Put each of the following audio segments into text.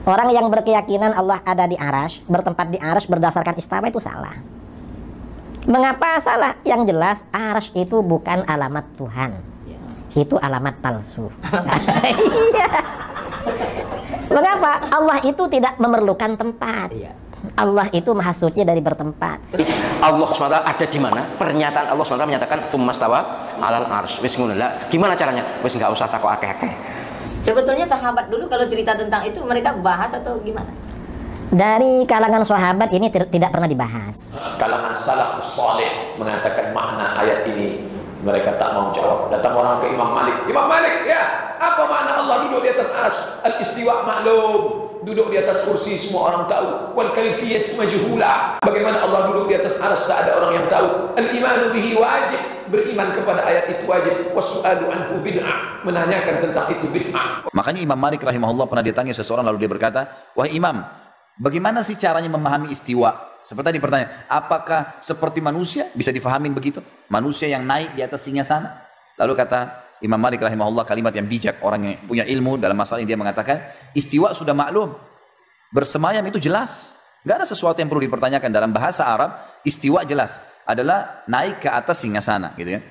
Orang yang berkeyakinan Allah ada di arasy, bertempat di arasy berdasarkan istawa itu salah. Mengapa salah? Yang jelas arasy itu bukan alamat Tuhan. Itu alamat palsu. Iya. Mengapa? Allah itu tidak memerlukan tempat. Allah itu maha suci dari bertempat. Allah SWT ada di mana? Pernyataan Allah SWT menyatakan tsummastawa alal arsy. Wis ngono lah. Gimana caranya? Wis enggak usah takok akeh-akeh. Sebetulnya sahabat dulu kalau cerita tentang itu mereka bahas atau gimana? Dari kalangan sahabat ini tidak pernah dibahas. Kalangan salafus saleh mengatakan makna ayat ini, mereka tak mau jawab. Datang orang ke Imam Malik. Imam Malik, ya, apa makna Allah duduk di atas arsy? Al-istiwa maklum, duduk di atas kursi semua orang tahu. Wal kaifiyat majhulah. Bagaimana Allah duduk di atas arsy tak ada orang yang tahu. Al-imanu bihi wajib, beriman kepada ayat itu wajib. Wassu'alu anhu bid'ah, menanyakan tentang itu bid'ah. Makanya Imam Malik rahimahullah pernah ditanya seseorang, lalu dia berkata, wahai Imam, bagaimana sih caranya memahami istiwa? Seperti tadi pertanyaan, apakah seperti manusia bisa difahamin begitu? Manusia yang naik di atas singgasana? Lalu kata Imam Malik rahimahullah kalimat yang bijak, orang yang punya ilmu dalam masalah ini, dia mengatakan, istiwa sudah maklum, bersemayam itu jelas, nggak ada sesuatu yang perlu dipertanyakan. Dalam bahasa Arab, istiwa jelas adalah naik ke atas singgasana, gitu ya.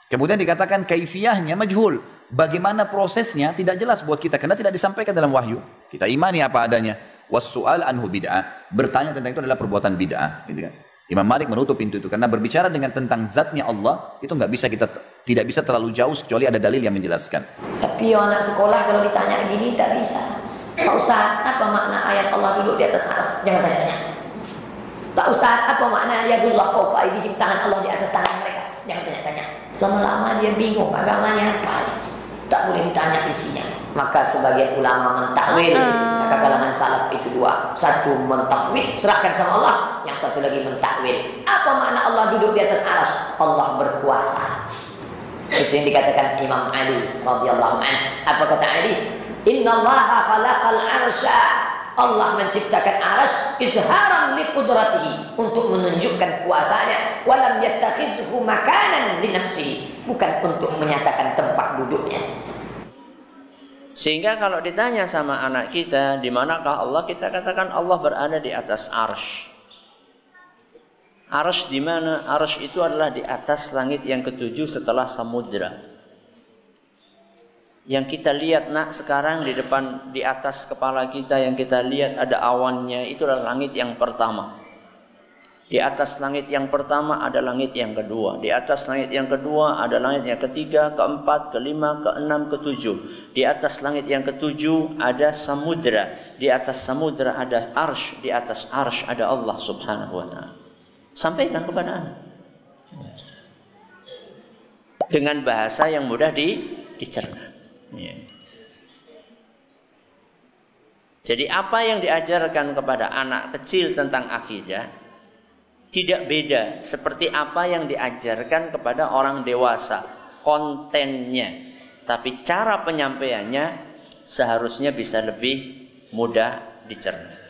Kemudian dikatakan kaifiyahnya majhul, bagaimana prosesnya tidak jelas buat kita karena tidak disampaikan dalam wahyu. Kita imani apa adanya. Wassu'al anhu bid'ah, bertanya tentang itu adalah perbuatan bid'ah, gitu kan. Imam Malik menutup pintu itu karena berbicara dengan tentang zatnya Allah itu nggak bisa, kita tidak bisa terlalu jauh kecuali ada dalil yang menjelaskan. Tapi anak sekolah kalau ditanya gini tak bisa. Pak Ustaz, apa makna ayat Allah duduk di atas arsy? Jangan tanya-tanya. Pak Ustaz, apa makna yadullah fawqa aydihim, tangan Allah di atas tangan mereka? Jangan tanya-tanya. Lama-lama dia bingung agamanya apa. Tak boleh ditanya isinya. Maka sebagian ulama mentakwil. Maka kalangan salaf itu dua. Satu mentafwid, serahkan sama Allah. Yang satu lagi mentakwil. Apa makna Allah duduk di atas arsy? Allah berkuasa. Itu yang dikatakan Imam Ali radhiyallahu anhu. Apa kata Ali? Innallaha khalaqal arsya. Allah menciptakan arsy izharan liqudratihi, untuk menunjukkan kuasanya. Walam yattakhizhu makanan li nafsihi, bukan untuk menyatakan tempat duduknya. Sehingga kalau ditanya sama anak kita, di manakah Allah, kita katakan Allah berada di atas arsy. Arsy di mana? Arsy itu adalah di atas langit yang ketujuh setelah samudra. Yang kita lihat nak sekarang di depan, di atas kepala kita yang kita lihat ada awannya, itu adalah langit yang pertama. Di atas langit yang pertama ada langit yang kedua. Di atas langit yang kedua ada langit yang ketiga, keempat, kelima, keenam, ketujuh. Di atas langit yang ketujuh ada samudra. Di atas samudra ada arsy. Di atas arsy ada Allah subhanahu wa ta'ala. Sampaikan kepada anak dengan bahasa yang mudah dicerna. Jadi apa yang diajarkan kepada anak kecil tentang akidah tidak beda seperti apa yang diajarkan kepada orang dewasa, kontennya, tapi cara penyampaiannya seharusnya bisa lebih mudah dicerna.